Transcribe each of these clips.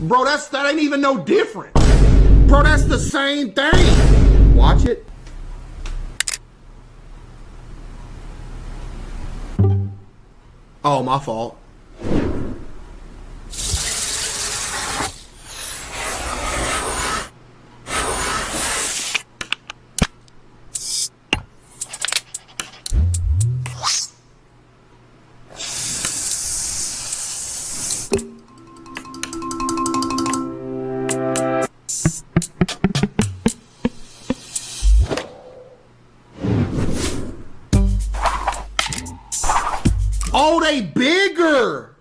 Bro, that ain't even no different. Bro, that's the same thing. Watch it. Oh, my fault. Oh, they bigger.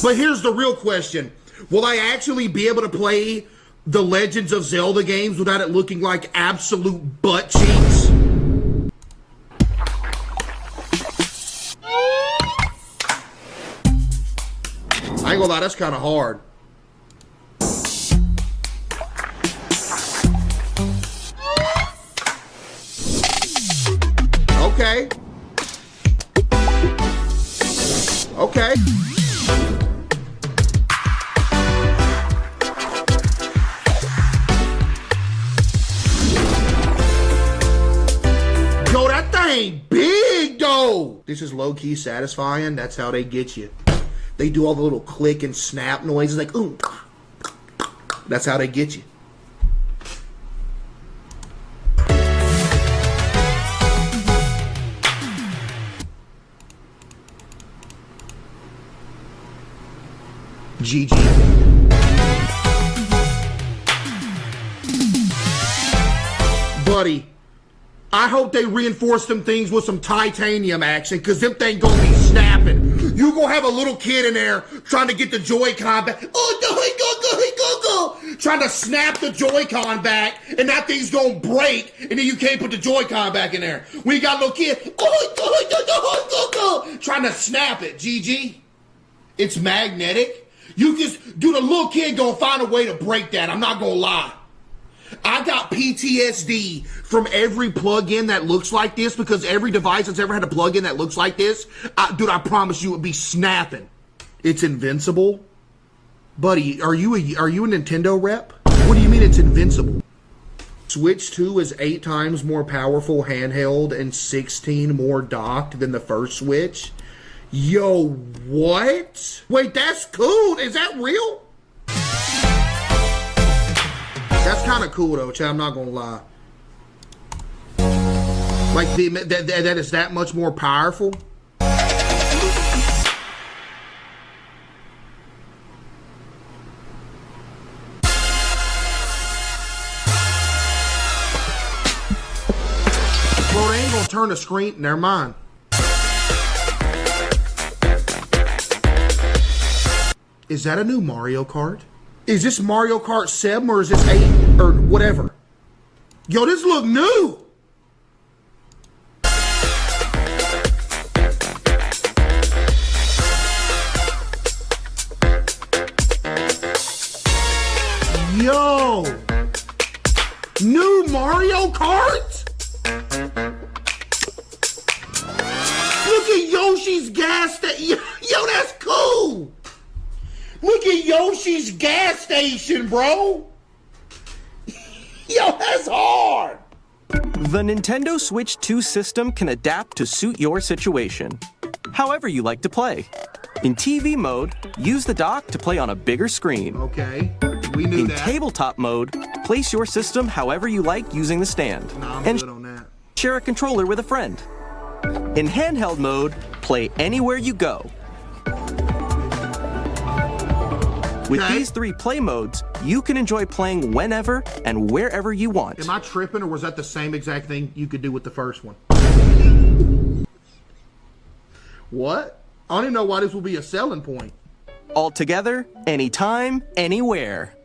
But here's the real question. Will I actually be able to play the Legends of Zelda games without it looking like absolute butt cheeks? I ain't gonna lie, that's kind of hard. Okay. Okay. Yo, that thing big though. This is low-key satisfying. That's how they get you. They do all the little click and snap noises like ooh. That's how they get you. GG. Buddy, I hope they reinforce them things with some titanium action, because them things gonna be snapping. You gonna have a little kid in there trying to get the Joy-Con back. Oh, go. Trying to snap the Joy-Con back, and that thing's gonna break, and then you can't put the Joy-Con back in there. We got a little kid, go. Trying to snap it, GG. It's magnetic. You just, dude, a little kid gonna find a way to break that. I'm not gonna lie. I got PTSD from every plug-in that looks like this, because every device that's ever had a plug-in that looks like this, dude, I promise you it would be snapping. It's invincible? Buddy, are you a Nintendo rep? What do you mean it's invincible? Switch 2 is 8 times more powerful handheld and 16 more docked than the first Switch. Yo, what? Wait, that's cool. Is that real? That's kind of cool though, Chad. I'm not gonna lie. Like that is that much more powerful. Bro, they ain't gonna turn the screen. Never mind. Is that a new Mario Kart? Is this Mario Kart 7 or is this 8 or whatever? Yo, this look new. Yo, new Mario Kart? Look at Yoshi's gas station. Yo, that's cool. Look at Yoshi's gas station, bro. Yo, that's hard. The Nintendo Switch 2 system can adapt to suit your situation, however you like to play. In TV mode, use the dock to play on a bigger screen. Okay, we knew that. In tabletop mode, place your system however you like using the stand. Nah, I'm good on that. Share a controller with a friend. In handheld mode, play anywhere you go. With these 3 play modes, you can enjoy playing whenever and wherever you want. Am I tripping, or was that the same exact thing you could do with the first one? What? I don't even know why this will be a selling point. All together, anytime, anywhere.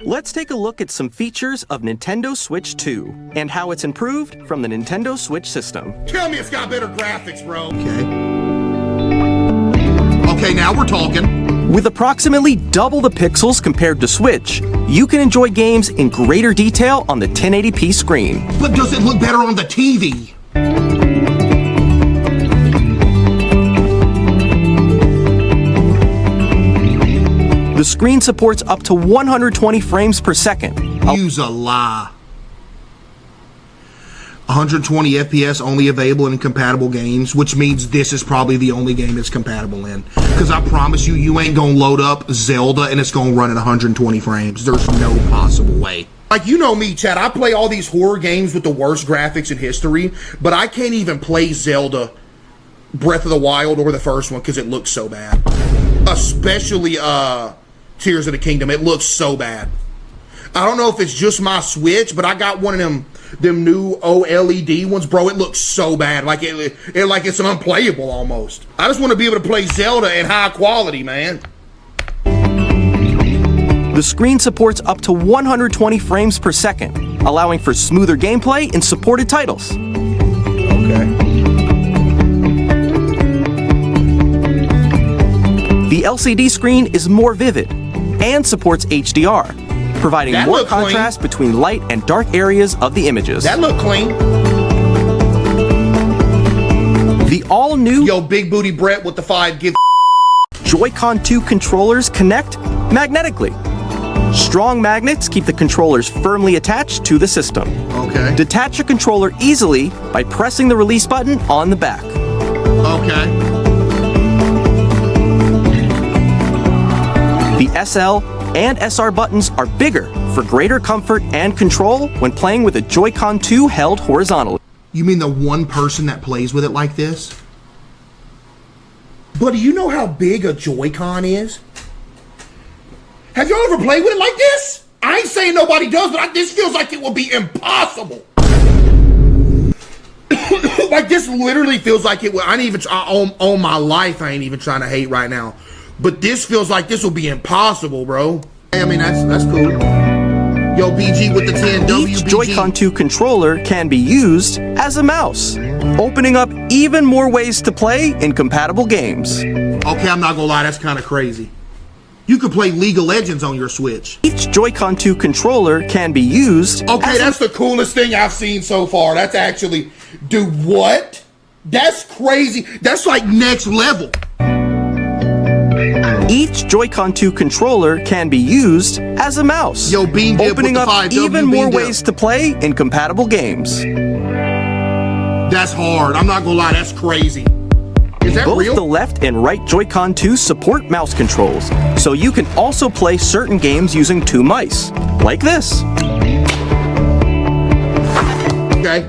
Let's take a look at some features of Nintendo Switch 2 and how it's improved from the Nintendo Switch system. Tell me it's got better graphics, bro. Okay, now we're talking. With approximately double the pixels compared to Switch, you can enjoy games in greater detail on the 1080p screen. But does it look better on the TV? The screen supports up to 120 frames per second. Use a lie. 120 FPS only available in compatible games, which means this is probably the only game it's compatible in. Because I promise you, you ain't gonna load up Zelda and it's gonna run at 120 frames. There's no possible way. Like, you know me, Chad, I play all these horror games with the worst graphics in history, but I can't even play Zelda Breath of the Wild or the first one because it looks so bad. Especially Tears of the Kingdom. It looks so bad. I don't know if it's just my Switch, but I got one of them new OLED ones, bro. It looks so bad. Like like it's unplayable almost. I just want to be able to play Zelda in high quality, man. The screen supports up to 120 frames per second, allowing for smoother gameplay in supported titles. Okay. The LCD screen is more vivid and supports HDR, providing That more look clean. contrast between light and dark areas of the images. That look clean. The all-new Yo, Big Booty Brett with the 5 give. Joy-Con 2 controllers connect magnetically. Strong magnets keep the controllers firmly attached to the system. Okay. Detach a controller easily by pressing the release button on the back. Okay. The SL and SR buttons are bigger for greater comfort and control when playing with a Joy-Con 2 held horizontally. You mean the one person that plays with it like this? But do you know how big a Joy-Con is? Have y'all ever played with it like this? I ain't saying nobody does, but this feels like it will be impossible. Like, this literally feels like it will. I ain't even, on my life, I ain't even trying to hate right now. But this feels like this will be impossible, bro. I mean, that's cool. Yo, BG with the 10 WBG. Each Joy-Con 2 controller can be used as a mouse, opening up even more ways to play in compatible games. Okay, I'm not gonna lie, that's kind of crazy. You could play League of Legends on your Switch. Each Joy-Con 2 controller can be used Okay, as that's the coolest thing I've seen so far. That's actually, dude, what? That's crazy. That's like next level. Each Joy-Con 2 controller can be used as a mouse, Yo, Bean Dip opening with the up 5 even W more Bean Dip. ways to play in compatible games. That's hard. I'm not gonna lie, that's crazy. Is that Both real? the left and right Joy-Con 2 support mouse controls, so you can also play certain games using 2 mice, like this. Okay.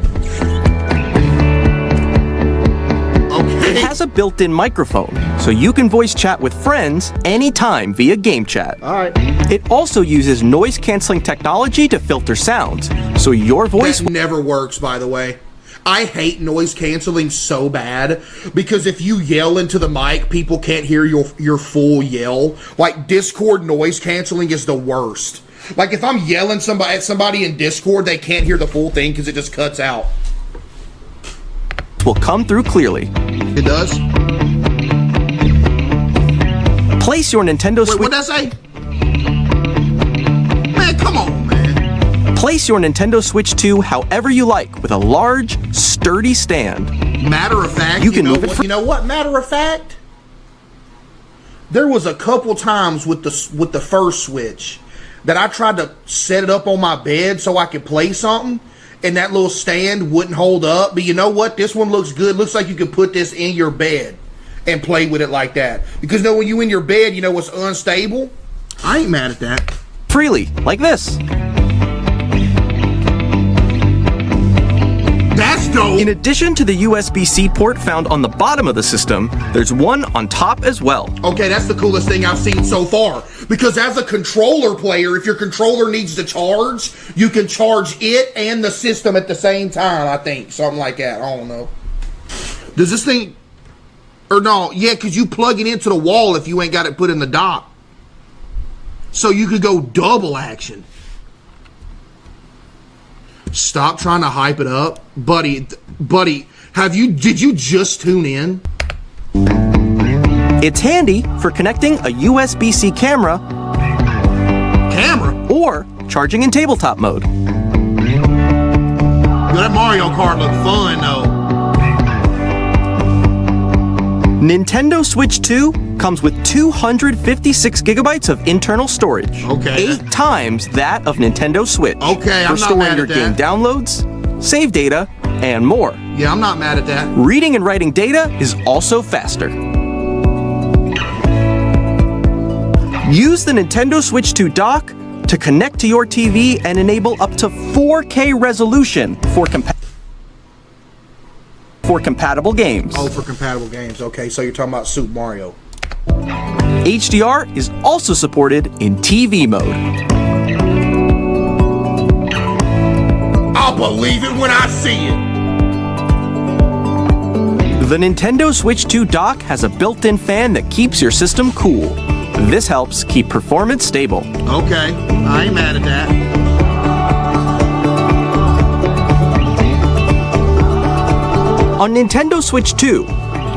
It has a built-in microphone, so you can voice chat with friends anytime via game chat. All right. It also uses noise-canceling technology to filter sounds, so your voice That never works, by the way. I hate noise canceling so bad because if you yell into the mic, people can't hear your full yell. Like, Discord noise canceling is the worst. Like, if I'm yelling at somebody in Discord, they can't hear the full thing because it just cuts out. will come through clearly. It does? Place your Nintendo Wait, Switch. what'd I say? Man, come on, man. Place your Nintendo Switch 2 however you like with a large, sturdy stand. Matter of fact, You can move it you know what? Matter of fact, there was a couple times with the first Switch that I tried to set it up on my bed so I could play something, and that little stand wouldn't hold up. But you know what? This one looks good. Looks like you could put this in your bed and play with it like that. Because when you in your bed, you know what's unstable? I ain't mad at that. Freely, like this. That's dope. In addition to the USB-C port found on the bottom of the system, there's one on top as well. Okay, that's the coolest thing I've seen so far. Because as a controller player, if your controller needs to charge, you can charge it and the system at the same time, I think. Something like that. I don't know. Does this thing... Or no, yeah, because you plug it into the wall if you ain't got it put in the dock. So you could go double action. Stop trying to hype it up. Buddy, did you just tune in? It's handy for connecting a USB-C camera or charging in tabletop mode. Yo, that Mario Kart looked fun, though. Nintendo Switch 2 comes with 256 gigabytes of internal storage. Okay. 8 times that of Nintendo Switch. Okay, for I'm not storing mad your at game that. downloads, save data, and more. Yeah, I'm not mad at that. Reading and writing data is also faster. Use the Nintendo Switch 2 dock to connect to your TV and enable up to 4K resolution for compatible games. Oh, for compatible games. Okay, so you're talking about Super Mario. HDR is also supported in TV mode. I'll believe it when I see it. The Nintendo Switch 2 dock has a built-in fan that keeps your system cool. This helps keep performance stable. Okay, I ain't mad at that. On Nintendo Switch 2,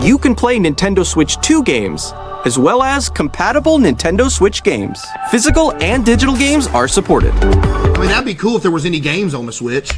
you can play Nintendo Switch 2 games, as well as compatible Nintendo Switch games. Physical and digital games are supported. I mean, that'd be cool if there was any games on the Switch.